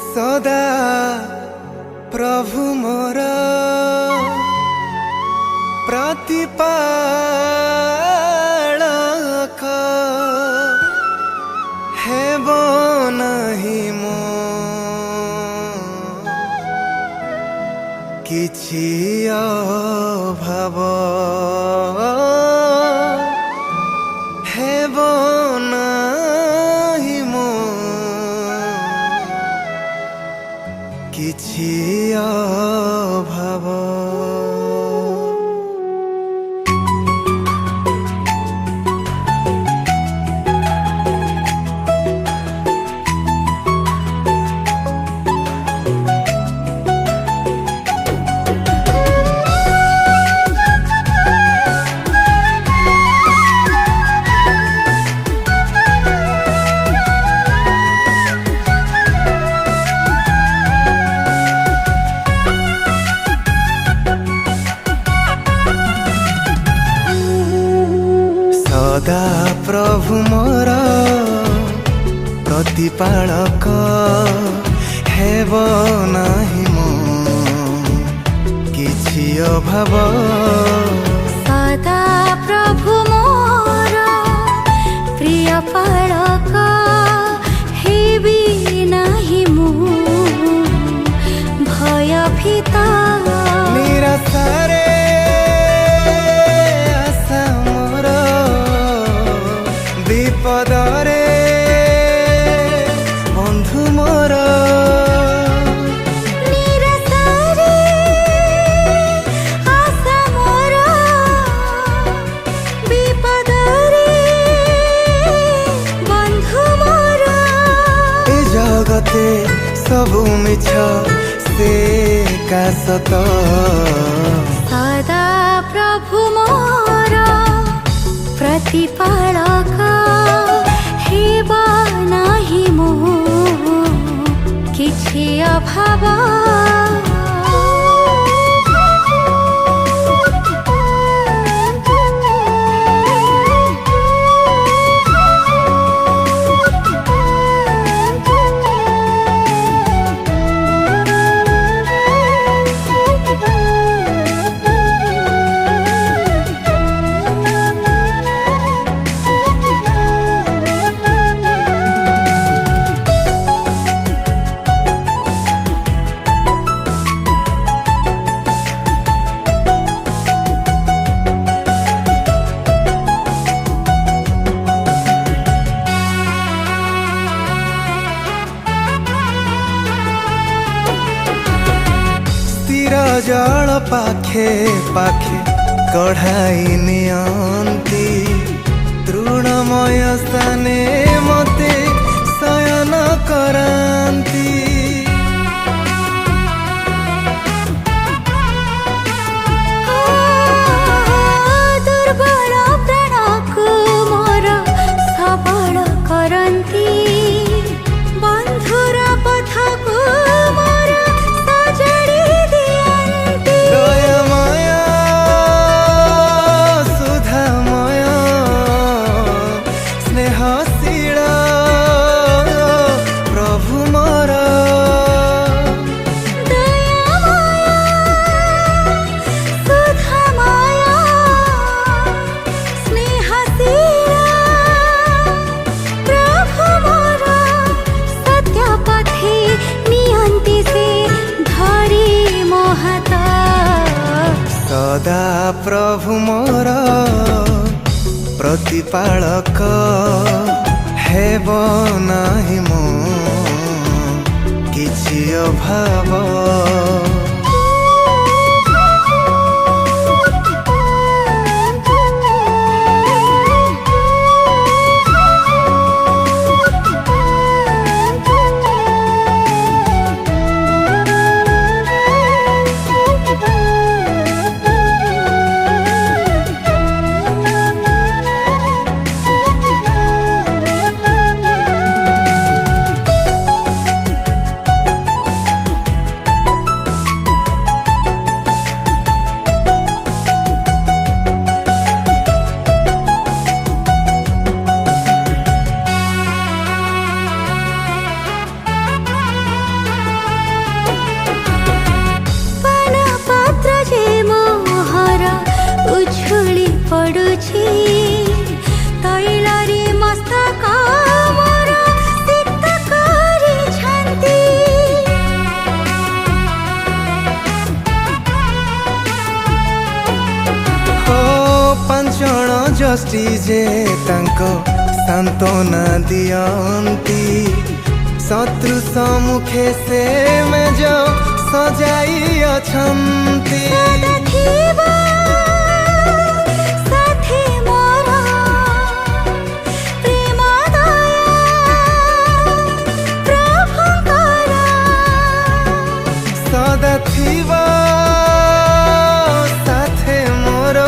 सदा प्रभु मोर प्रतिपालक हेब नहीं मो किछि अभाव हेब नहीं मो किछि अभाव। सदा प्रभु मोर प्रतिपालक हेब नाही मो किछि अभाव। सदा प्रभु मोर प्रिय पालक हेबी नाही मु भयभीत निराशारे आशा मोर विपदरे बंधु मोर निराशारे आशा मोर विपदरे बंधु मोर। ए जगते सबु मिछ से का सत सदा प्रभु मोर प्रतिपालक हेब नाही मो किछि अभाव। स्थिर जल पाखे पाखे कढ़ाई नियंती तृणमय स्थाने मते शयन करांती। दुर्बल प्राणको मोर सबल करन्ती बन्धुर पथको मोर सजडी दियन्ती। दयामय सुधामय स्नेहशील प्रभु मोर दयामय सुधामय स्नेहशील प्रभु मोर सत्य पथे नियन्ति से धरी मो हात। सदा प्रभु मोर प्रतिपालक हेब नाही मो किछि अभाव। କରିଛି ତୈଳରେ ମସ୍ତକ ମୋର ସିକ୍ତ କରିଛନ୍ତି। ଓ ପାଞ୍ଚ ଜଣ ଜଷ୍ଟି ଯେ ତାଙ୍କ ସାନ୍ତ୍ୱନା ଦିଅନ୍ତି, ଶତ୍ରୁ ସମ୍ମୁଖେ ସେ ମେଜ ସଜାଇ ଅଛନ୍ତି। ସଦା ଥିବ ସାଥୀ ମୋର ପ୍ରେମ ଦୟା ପ୍ରଭୁଙ୍କର। ସଦା ଥିବ ସାଥେ ମୋର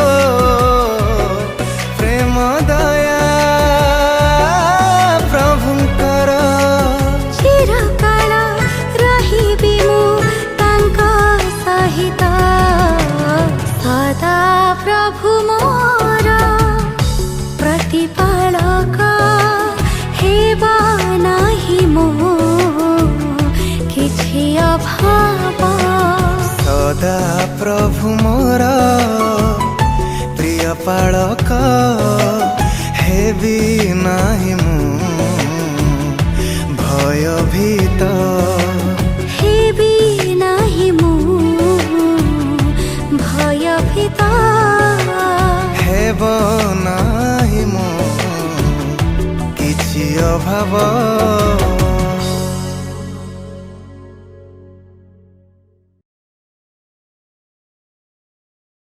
ପ୍ରେମ ଦୟା ପ୍ରଭୁଙ୍କର। ଚିରକାଳ ରହିବି ମୁଁ ତାଙ୍କ ସହିତ, ସଦା ପ୍ରଭୁ ମୋର ପ୍ରତିପାଳକ ହେବ ନାହିଁ ମୋ କିଛି ଅଭାବ। ସଦା ପ୍ରଭୁ ମୋର ପ୍ରିୟ ପାଳକ, ହେବି ନାହିଁ ମୁଁ ଭୟଭୀତ। ହେବି ନାହିଁ ମୁଁ ଭୟଭୀତ। ହେବ ନାହିଁ ମୁଁ କିଛି ଅଭାବ।